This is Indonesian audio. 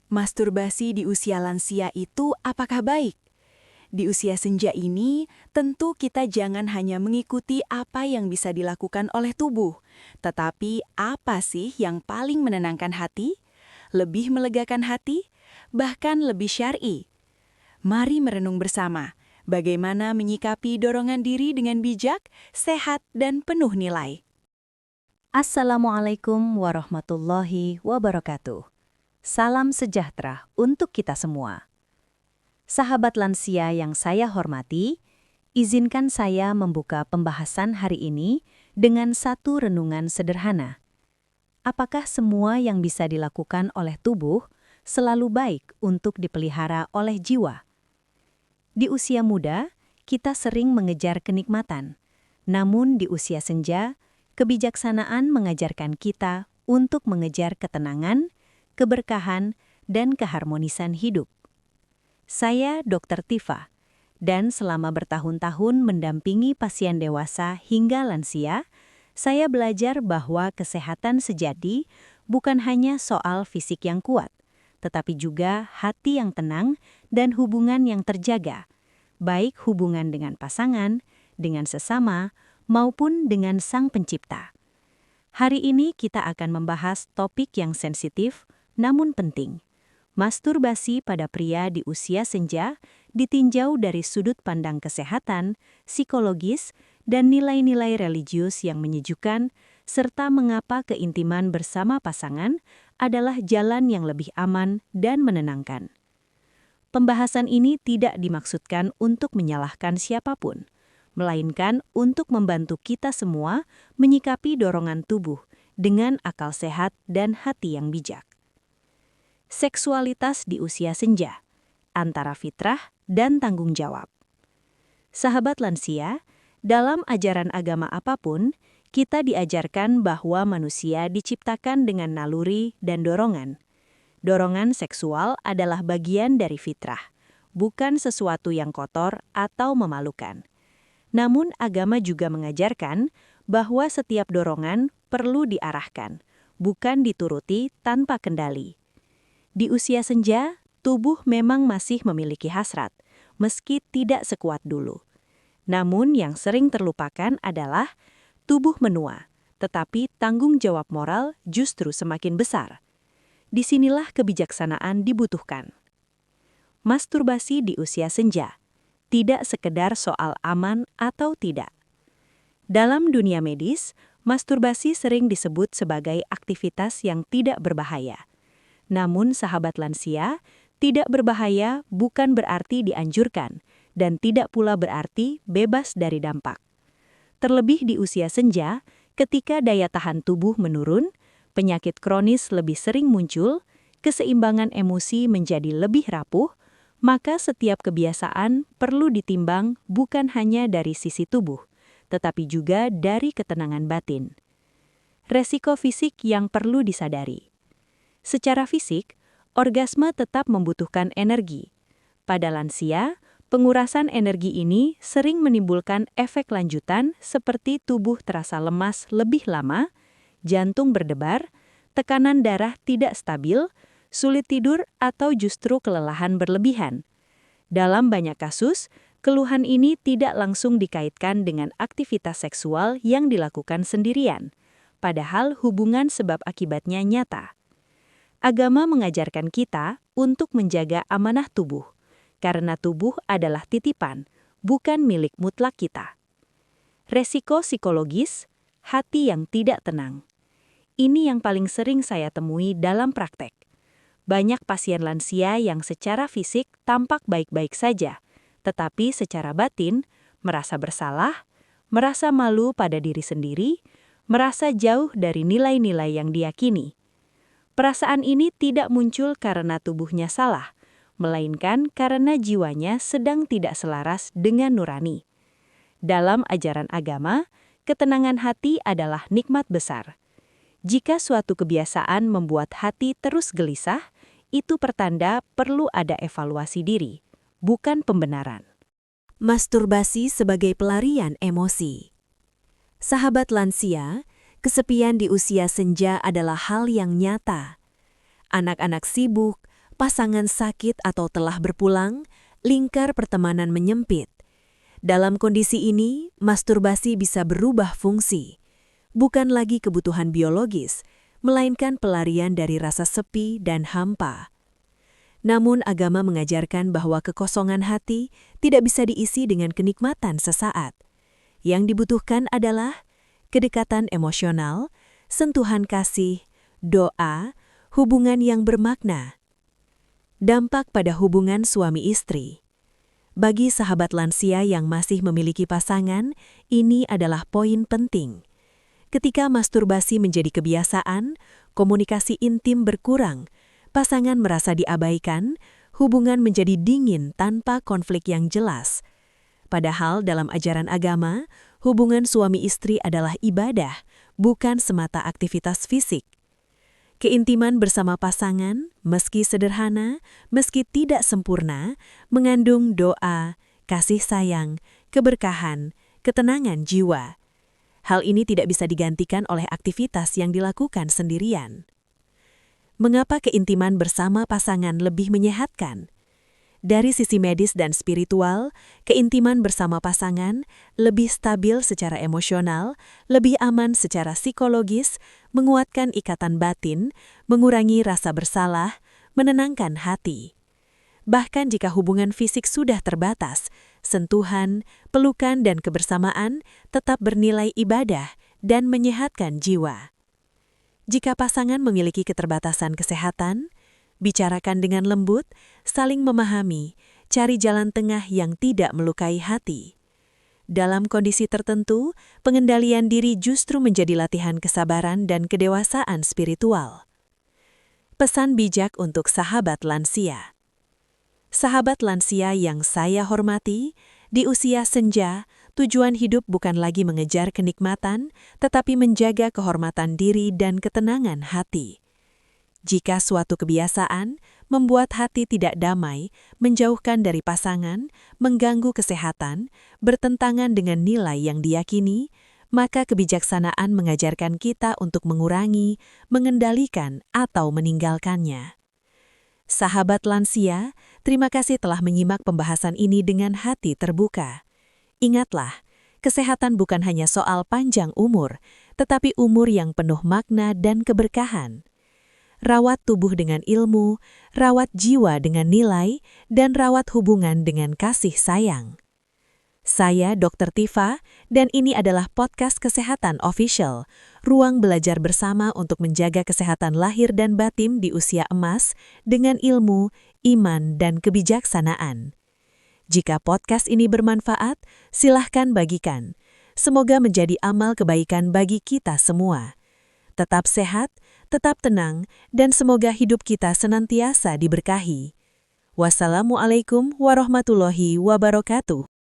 Masturbasi di usia lansia itu apakah baik? Di usia senja ini, tentu kita jangan hanya mengikuti apa yang bisa dilakukan oleh tubuh, tetapi apa sih yang paling menenangkan hati, lebih melegakan hati, bahkan lebih syar'i. Mari merenung bersama, bagaimana menyikapi dorongan diri dengan bijak, sehat, dan penuh nilai. Assalamualaikum warahmatullahi wabarakatuh. Salam sejahtera untuk kita semua. Sahabat lansia yang saya hormati, izinkan saya membuka pembahasan hari ini dengan satu renungan sederhana. Apakah semua yang bisa dilakukan oleh tubuh selalu baik untuk dipelihara oleh jiwa? Di usia muda, kita sering mengejar kenikmatan. Namun di usia senja, kebijaksanaan mengajarkan kita untuk mengejar ketenangan, keberkahan, dan keharmonisan hidup. Saya Dr. Tifa, dan selama bertahun-tahun mendampingi pasien dewasa hingga lansia, saya belajar bahwa kesehatan sejati bukan hanya soal fisik yang kuat, tetapi juga hati yang tenang dan hubungan yang terjaga, baik hubungan dengan pasangan, dengan sesama, maupun dengan Sang Pencipta. Hari ini kita akan membahas topik yang sensitif namun penting. Masturbasi pada pria di usia senja ditinjau dari sudut pandang kesehatan, psikologis, dan nilai-nilai religius yang menyejukkan, serta mengapa keintiman bersama pasangan adalah jalan yang lebih aman dan menenangkan. Pembahasan ini tidak dimaksudkan untuk menyalahkan siapapun, melainkan untuk membantu kita semua menyikapi dorongan tubuh dengan akal sehat dan hati yang bijak. Seksualitas di usia senja, antara fitrah dan tanggung jawab. Sahabat lansia, dalam ajaran agama apapun, kita diajarkan bahwa manusia diciptakan dengan naluri dan dorongan. Dorongan seksual adalah bagian dari fitrah, bukan sesuatu yang kotor atau memalukan. Namun agama juga mengajarkan bahwa setiap dorongan perlu diarahkan, bukan dituruti tanpa kendali. Di usia senja, tubuh memang masih memiliki hasrat, meski tidak sekuat dulu. Namun yang sering terlupakan adalah tubuh menua, tetapi tanggung jawab moral justru semakin besar. Disinilah kebijaksanaan dibutuhkan. Masturbasi di usia senja tidak sekedar soal aman atau tidak. Dalam dunia medis, masturbasi sering disebut sebagai aktivitas yang tidak berbahaya. Namun sahabat lansia, tidak berbahaya bukan berarti dianjurkan dan tidak pula berarti bebas dari dampak. Terlebih di usia senja, ketika daya tahan tubuh menurun, penyakit kronis lebih sering muncul, keseimbangan emosi menjadi lebih rapuh, maka setiap kebiasaan perlu ditimbang bukan hanya dari sisi tubuh, tetapi juga dari ketenangan batin. Resiko fisik yang perlu disadari. Secara fisik, orgasme tetap membutuhkan energi. Pada lansia, pengurasan energi ini sering menimbulkan efek lanjutan seperti tubuh terasa lemas lebih lama, jantung berdebar, tekanan darah tidak stabil, sulit tidur, atau justru kelelahan berlebihan. Dalam banyak kasus, keluhan ini tidak langsung dikaitkan dengan aktivitas seksual yang dilakukan sendirian, padahal hubungan sebab akibatnya nyata. Agama mengajarkan kita untuk menjaga amanah tubuh, karena tubuh adalah titipan, bukan milik mutlak kita. Resiko psikologis, hati yang tidak tenang. Ini yang paling sering saya temui dalam praktek. Banyak pasien lansia yang secara fisik tampak baik-baik saja, tetapi secara batin merasa bersalah, merasa malu pada diri sendiri, merasa jauh dari nilai-nilai yang diyakini. Perasaan ini tidak muncul karena tubuhnya salah, melainkan karena jiwanya sedang tidak selaras dengan nurani. Dalam ajaran agama, ketenangan hati adalah nikmat besar. Jika suatu kebiasaan membuat hati terus gelisah, itu pertanda perlu ada evaluasi diri, bukan pembenaran. Masturbasi sebagai pelarian emosi. Sahabat lansia, kesepian di usia senja adalah hal yang nyata. Anak-anak sibuk, pasangan sakit atau telah berpulang, lingkar pertemanan menyempit. Dalam kondisi ini, masturbasi bisa berubah fungsi. Bukan lagi kebutuhan biologis, melainkan pelarian dari rasa sepi dan hampa. Namun agama mengajarkan bahwa kekosongan hati tidak bisa diisi dengan kenikmatan sesaat. Yang dibutuhkan adalah kedekatan emosional, sentuhan kasih, doa, hubungan yang bermakna. Dampak pada hubungan suami istri. Bagi sahabat lansia yang masih memiliki pasangan, ini adalah poin penting. Ketika masturbasi menjadi kebiasaan, komunikasi intim berkurang, pasangan merasa diabaikan, hubungan menjadi dingin tanpa konflik yang jelas. Padahal dalam ajaran agama, hubungan suami istri adalah ibadah, bukan semata aktivitas fisik. Keintiman bersama pasangan, meski sederhana, meski tidak sempurna, mengandung doa, kasih sayang, keberkahan, ketenangan jiwa. Hal ini tidak bisa digantikan oleh aktivitas yang dilakukan sendirian. Mengapa keintiman bersama pasangan lebih menyehatkan? Dari sisi medis dan spiritual, keintiman bersama pasangan lebih stabil secara emosional, lebih aman secara psikologis, menguatkan ikatan batin, mengurangi rasa bersalah, menenangkan hati. Bahkan jika hubungan fisik sudah terbatas, sentuhan, pelukan dan kebersamaan tetap bernilai ibadah dan menyehatkan jiwa. Jika pasangan memiliki keterbatasan kesehatan, bicarakan dengan lembut, saling memahami, cari jalan tengah yang tidak melukai hati. Dalam kondisi tertentu, pengendalian diri justru menjadi latihan kesabaran dan kedewasaan spiritual. Pesan bijak untuk sahabat lansia. Sahabat lansia yang saya hormati, di usia senja, tujuan hidup bukan lagi mengejar kenikmatan, tetapi menjaga kehormatan diri dan ketenangan hati. Jika suatu kebiasaan membuat hati tidak damai, menjauhkan dari pasangan, mengganggu kesehatan, bertentangan dengan nilai yang diyakini, maka kebijaksanaan mengajarkan kita untuk mengurangi, mengendalikan, atau meninggalkannya. Sahabat lansia, terima kasih telah menyimak pembahasan ini dengan hati terbuka. Ingatlah, kesehatan bukan hanya soal panjang umur, tetapi umur yang penuh makna dan keberkahan. Rawat tubuh dengan ilmu, rawat jiwa dengan nilai, dan rawat hubungan dengan kasih sayang. Saya Dr. Tifa, dan ini adalah podcast Kesehatan Official, ruang belajar bersama untuk menjaga kesehatan lahir dan batin di usia emas dengan ilmu, iman, dan kebijaksanaan. Jika podcast ini bermanfaat, silahkan bagikan. Semoga menjadi amal kebaikan bagi kita semua. Tetap sehat, tetap tenang, dan semoga hidup kita senantiasa diberkahi. Wassalamualaikum warahmatullahi wabarakatuh.